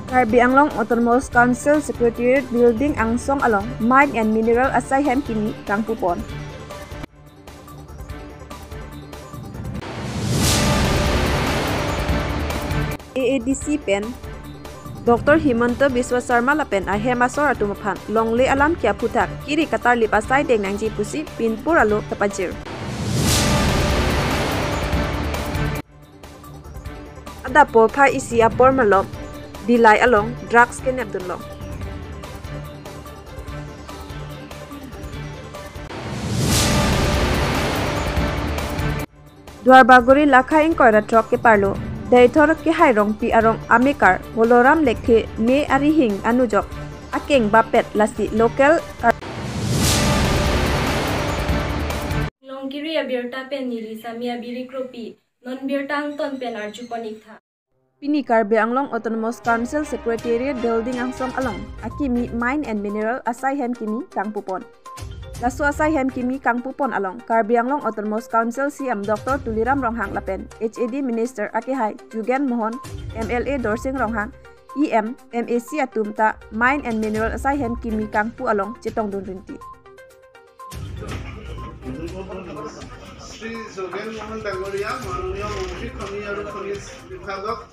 Karbi Anglong Autonomous Council Secretariat Building Angsong Along Mine and Mineral Asai Hem Kini Kangpupon. AADC Pen Dr. Himanta Biswa Sarma Lapen Ahemasor Atumaphan Longle Alam Kia Putak Kiri Katar Lip Asai Deng Nangji Pusi Pinpur Alo Tapajir. Ada Polpai Isi Apor Malom Dilai Along Drugs Ken Abdullah. Dwarbaguri Lakha Inkoira Trok Ke Parlo Daitor Ke Hairong Pi Arong Amikar Holoram Lekhe Me Arihing Anujok Akeng Bapet Lasi Local Longkiri Abirta Pen Nili Samia Biri Kropi Non Birta Angton Pen Arjupanikha Pini Karbi Anglong Autonomous Council Secretariat Building Angsong Along Akimi Mine and Mineral Asai Hem Kini Kangpupon. Lasu Asai Hem Kini Kangpupon Along Karbi Anglong Autonomous Council CM Dr. Tuliram Ronghang Lapen HAD Minister Akihai Jugen Mohon MLA Dorsing Ronghang EM MAC Atumta Mine and Mineral Asai Hem Kini Kangpu Along Chitong Dunrinti. Sri Jogen Mohan Dagoria, Manuya Mumshi, Kami Aru Konis Bibhagok.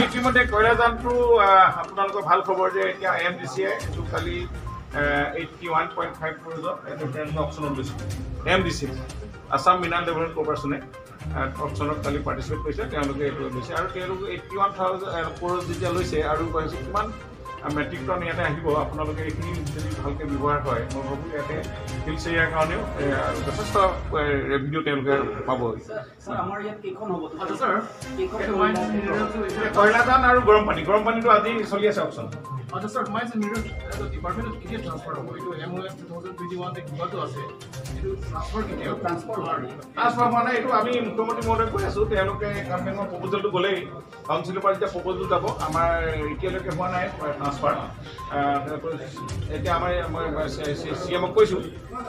ইতিমধ্যে কয়লাজানটো আপোনালোকৰ ভাল খবৰ যে এতিয়া এমডিচিয়ে কালি 81.5% option লৈছে MDC Assam mineral development কৰ্পৰেশ্যনে অপশ্যনত কালি participate কৰিছে তেওঁলোকে এইটো লৈছে আৰু তেওঁলোকে 81,000 কৰোৰ যেতিয়া লৈছে আৰু কৈছে কিমান মেট্ৰিক টন ইয়াতে আহিব আপোনালোকে এইখিনি যদি ভালকৈ ব্যৱহাৰ হয় মই ভাবোঁ ইয়াতে হিলছ এৰিয়াৰ কাৰণেও যথেষ্ট ৰেভিনিউ তেওঁলোকে পাব। কয়লাজান আৰু গৰম পানীটো আজি চলি আছে option. Sir, mines and minerals as a department of India transfer to MOF 2021 the Kibato ase transfer মানে এইটো আমি মুখ্যমন্ত্ৰী মহোদয় কৈ আছো তেওঁলোকে গভৰ্ণমেণ্টৰ প্ৰপ'জেলটো গ'লেই কাউন্সিলৰ পৰা যেতিয়া প্ৰপ'জেল যাব আমাৰ এতিয়ালৈকে হোৱা নাই ট্ৰান্সফাৰ এতিয়া আমাৰ CM কৈছোঁ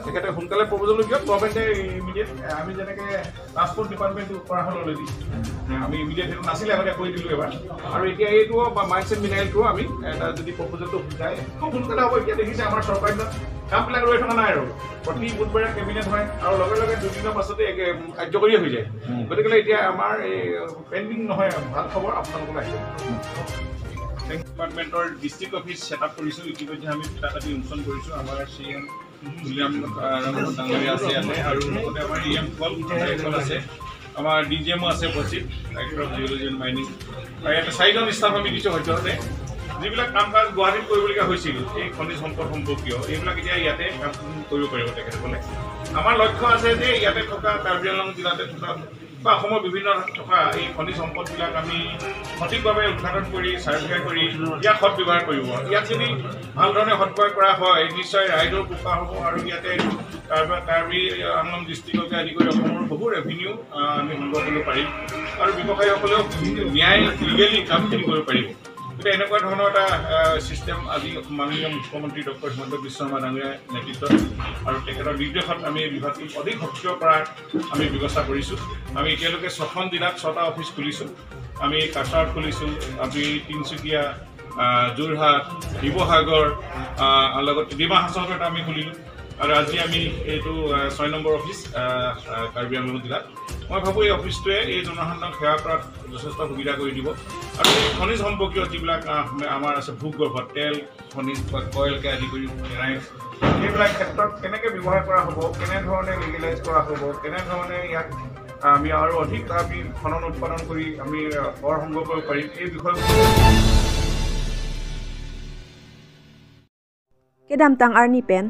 তেখেতে সোনকালে প্ৰপ'জেলটো দিয়ক গভৰ্ণমেণ্টে ইমিডিয়েট আমি যেনেকৈ ট্ৰান্সপৰ্ট ডিপাৰ্টমেণ্টটো কৰা হ'ল অলৰেডি আমি ইমিডিয়েট সেইটো নাছিলে আগতে কৰি দিলোঁ এবাৰ আৰু এতিয়া এইটো বা মাইন্স এণ্ড মিনাৰেলটো আমি এটা যদি প্ৰপ'জেলটো যায় খুব সোনকালে হ'ব। এতিয়া দেখিছে আমাৰ চৰকাৰে কামবিলাক ৰৈ থকা নাই আৰু প্ৰতি বুধবাৰে কেবিনেট হয় আৰু লগে লগে দুদিনৰ পাছতে কাৰ্যকৰী হৈ যায় গতিকে এতিয়া আমাৰ এই পেণ্ডিং নহয় ভাল খবৰ আপোনালোকলৈ আহিছে। ডিপাৰ্টমেণ্টৰ ডিষ্ট্ৰিক্ট অফিচ ছেটআপ কৰিছোঁ ইতিমধ্যে আমি তাতে উন্মোচন কৰিছোঁ আমাৰ CM উইলিয়াম ডাঙৰীয়া আছে ইয়াতে আৰু লগতে আমাৰ EM কল আছে আমাৰ DGMO আছে উপস্থিত director of geology and mining আৰু ইয়াতে 4জন ষ্টাফ আমি দিছোঁ সদ্যহতে যিবিলাক কাম কাজ গুৱাহাটীত কৰিবলগীয়া হৈছিল এই খনিজ সম্পদ সম্পৰ্কীয় এইবিলাক এতিয়া ইয়াতে কাম কৰিব পাৰিব তেখেতসকলে। আমাৰ লক্ষ্য আছে যে ইয়াতে থকা কাৰ্বি আংলং জিলাতে থকা বা অসমৰ বিভিন্ন থকা এই খনিজ সম্পদবিলাক আমি সঠিকভাৱে উৎপাদন কৰি চাৰ্টিফাই কৰি ইয়াক সৎ ব্যৱহাৰ কৰিব। ইয়াত যদি ভাল ধৰণে সৎ কৰা হয় নিশ্চয় ৰাইজৰ উপকাৰ হ'ব আৰু ইয়াতে কাৰ্বি আংলং ডিষ্ট্ৰিক্টকে আদি কৰি অসমৰ বহু ৰেভিনিউ আমি সংগ্ৰহ কৰিব পাৰিম আৰু ব্যৱসায়ীসকলেও ন্যায় লিগেলি কামখিনি কৰিব পাৰিব। গতিকে এনেকুৱা ধৰণৰ এটা ছিষ্টেম আজি মাননীয় মুখ্যমন্ত্ৰী ডক্টৰ হিমন্ত বিশ্ব শৰ্মা ডাঙৰীয়াৰ নেতৃত্বত আৰু তেখেতৰ নিৰ্দেশত আমি এই বিভাগটো অধিক সক্ৰিয় কৰাৰ আমি ব্যৱস্থা কৰিছোঁ। আমি এতিয়ালৈকে 6খন জিলাত 6টা অফিচ খুলিছোঁ। আমি কাছাৰত খুলিছোঁ, আমি তিনিচুকীয়া, যোৰহাট, শিৱসাগৰ লগতে ডিমা হাছাওত এটা আমি খুলিলোঁ আৰু আজি আমি এইটো 6 নম্বৰ অফিচ কাৰ্বি আংলং জিলাত। মই ভাবোঁ এই অফিচটোৱে এই জনসাধাৰণক সেৱা কৰাত যথেষ্ট সুবিধা কৰি দিব আৰু এই খনিজ সম্পৰ্কীয় যিবিলাক আমাৰ আছে ভূগৰ্ভ তেল খনিজ বা কয়লকে আদি কৰি সেইবিলাক ক্ষেত্ৰত কেনেকৈ ব্যৱহাৰ কৰা হ'ব, কেনেধৰণে লিগেলাইজ কৰা হ'ব, কেনেধৰণে ইয়াক আমি আৰু অধিক আমি খনন উৎপাদন কৰি আমি কৰ সংগ্ৰহ কৰিব পাৰিম এই বিষয়ে Kedamtang Arni Pen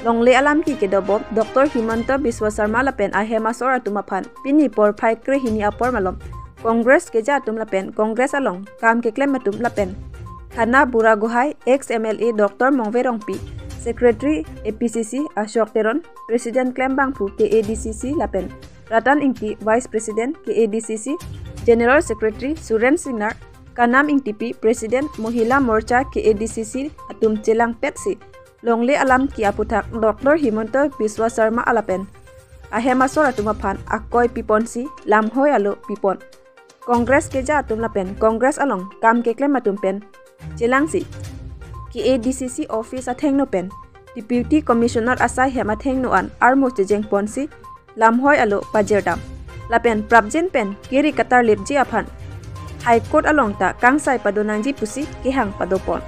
Longle Alam Ki Kedobob Dr. Himanta Biswa Sarma Lapen Ahemasor Atumaphan Pini Por Phai Kre Hini Apor Malom Congress Keja Atum Lapen Congress Along Kam Ke Klem Atum Lapen Khana Bura Gohai ex-MLA Dr. Mongve Rongpi Secretary APCC Ashok Teron President Klem Bangphu KADCC Lapen Ratan Ingti Vice President KADCC General Secretary Suren Singnar Kanam Ingtipi President Mohila Morcha KADCC Atum Chelang Petsi Longle Alam Ki Aputhak Dr. Himanta Biswa Sarma Alapen ahemasor atumapan akoi piponsi lamhoi alo pipon. Kongres keja atum lapen kongres along kam keklem atum pen jelangsi ki ADCC office atheng no pen deputy commissioner asai hema theng no an armo chejeng ponsi lamhoi alo pajerdam lapen prabjen pen kiri katar lepji aphan high court along ta kangsai padonangji pusi kihang padopon.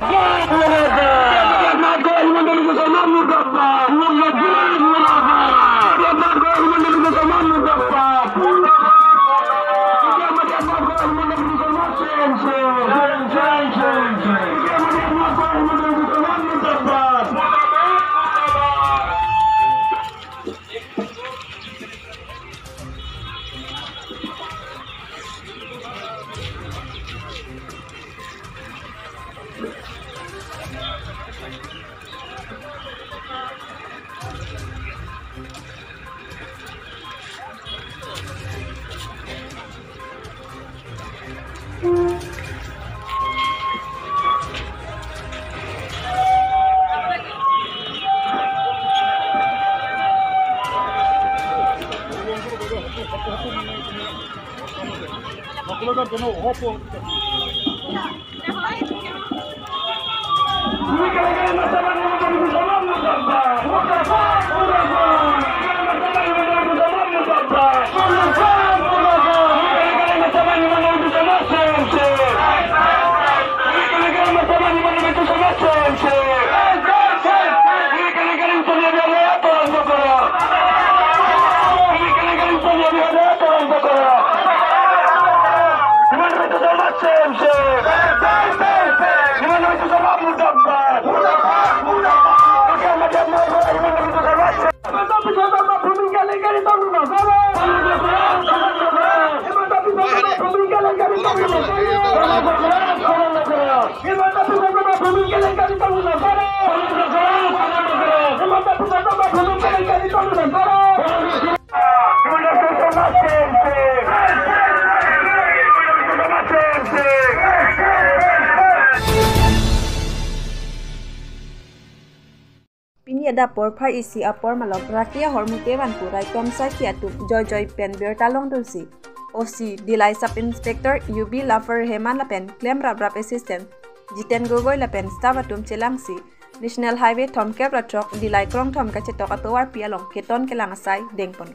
Pini ada porphai isi apor malok rakia hormutewan purai komsai kiatum joy pen bertalong dulsi OC Dilai Sub Inspector UB Laffer Heman lapen claim rap assistant Jiten Gogoi lapen staff atum celangsi National Highway Thomkep Ratrok Dilai Krong Thom kacetok atowar pialong keton kelang asai dengpon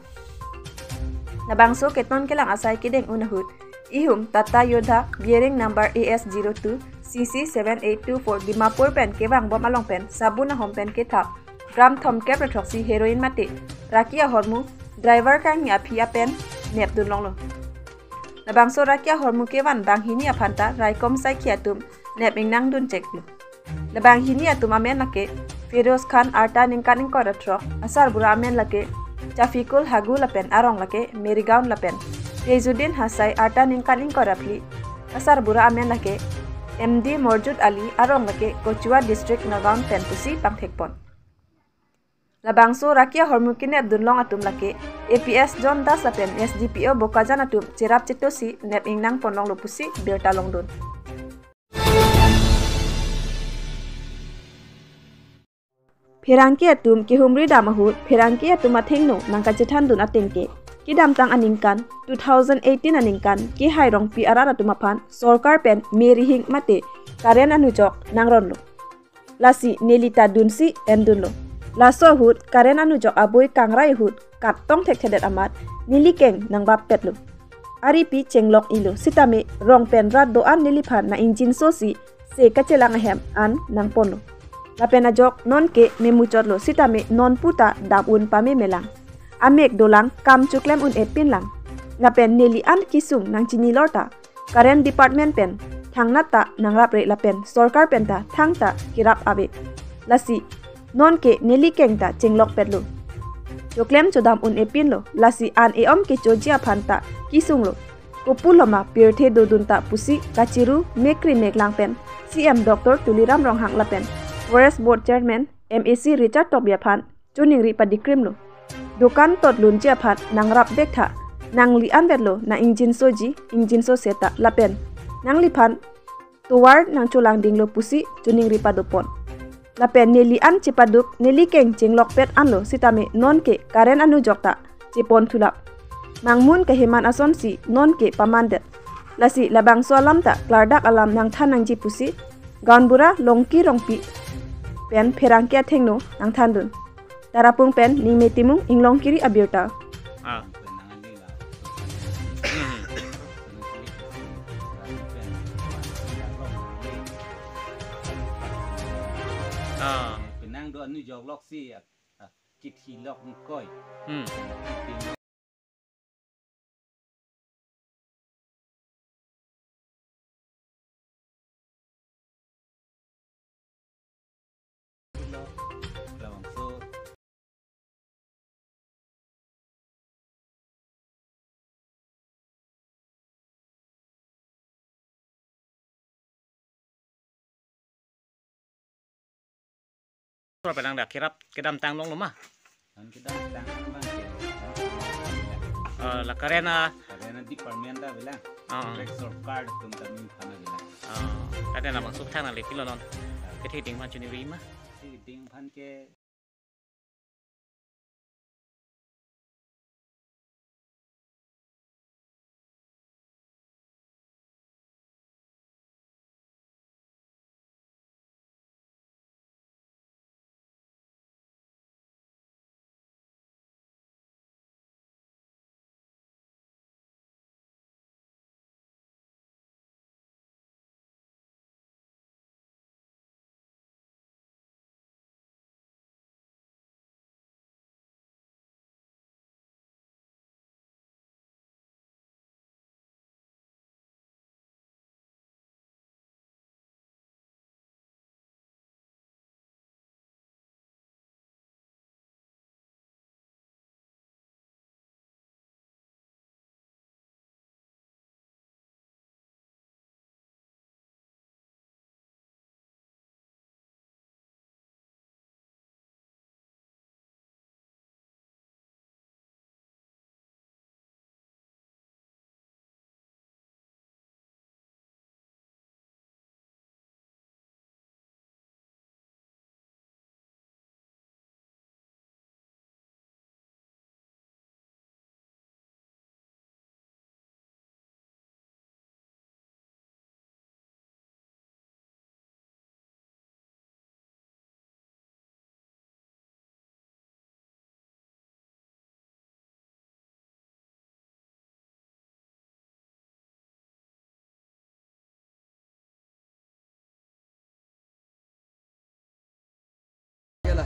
Nabangso keton kelang asai kideng unahut Ihum Tata Yodha bearing number AS02 CC7824 Dimapur pen kewang bom along pen sabuna hom pen ketap gram Thomkep Ratrok si heroin mati rakia hormu driver kang apia pen nep dunlong lo Nabangso rakia hormu kewan bang hini apanta raikom sai kiatum nep ingnang dun ceklu Nabang hini atum amen lake Firoz Khan arta ningkaning koratrok asar bura amen lake Chafikul Hagu lapen arong lake Merigaon lapen Tejuddin Hasai arta ningkaning korapli asar bura amen lake MD Morjud Ali arong lake Kochua district Nagaon pen pusi pangthekpon Labangso rakia hormukine Abdulong atum lake APS John Das lapen SDPO Bokajan atum cerap cetosi nep ingnang ponlong lupusi bertalong dun Perangki atum ki humri damahut perangki atum athengno nangka cethan dun atengke ki damtang aningkan 2018 aningkan ki hairong pi arar atum aphan sorkar pen meri hing mate karen anujok nangronlo lasi nelita dunsi endunlo Laso hut karen anujok aboy kangrai hut katong tek thedet amat nilikeng nang bap petlo aripi chenglok ilo sitame rong pen rat do an niliphan na engine sosi se kachelang hem an nang ponlo lapen ajok non ke memuchotlo sitame non puta dabun pame melang amek dolang kam chuklem un epin lang lapen neli an kisung nang chini lorta karen department pen thangnata nang rapre lapen sorkar pen ta thangta kirap abe lasi non ke neli kengta chenglok petlo choklem chodam un epin lo lasi an eom ke chojia phanta kisung lo kopuloma pirthe dodunta pusi kachiru mekri meklang pen CM Dr. Tuliram Ronghang lapen Forest Board Chairman MAC Richard Tobia phan chuningri padikrim lo dokan tot lunjia phat nangrap bektha nangli anvetlo na engine soji engine so seta lapen nangli phan tuwar nang chulang dinglo pusi chuningri padopon lapen neli an chipaduk neli keng chinglok pet anlo sitame non ke karen anu jokta Cipon tulap. Mangmun kehiman ason si non ke pamandet. Lasi labang soalam tak klardak alam nang tan nang jipusi. Gaun bura longki rongpi. Pen perangkia tengno nang tandun. Darapung pen ning metimung inglong kiri abiota. Penang do anu jog lok si kit hilok ngkoi. Berapa nang dah kirap kedam tang long lumah. Kedam tang bang. La karena department dah bilang. Record card tentang ni kana bilang. Ada nama masuk tang nang lekilo non. Kethi ting pan chuni wi mah. Ting pan ke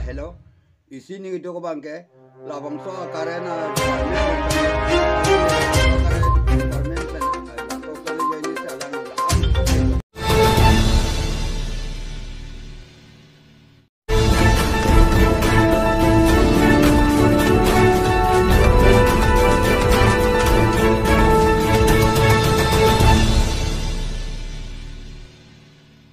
hello isi ni itu ko bangke labang so karena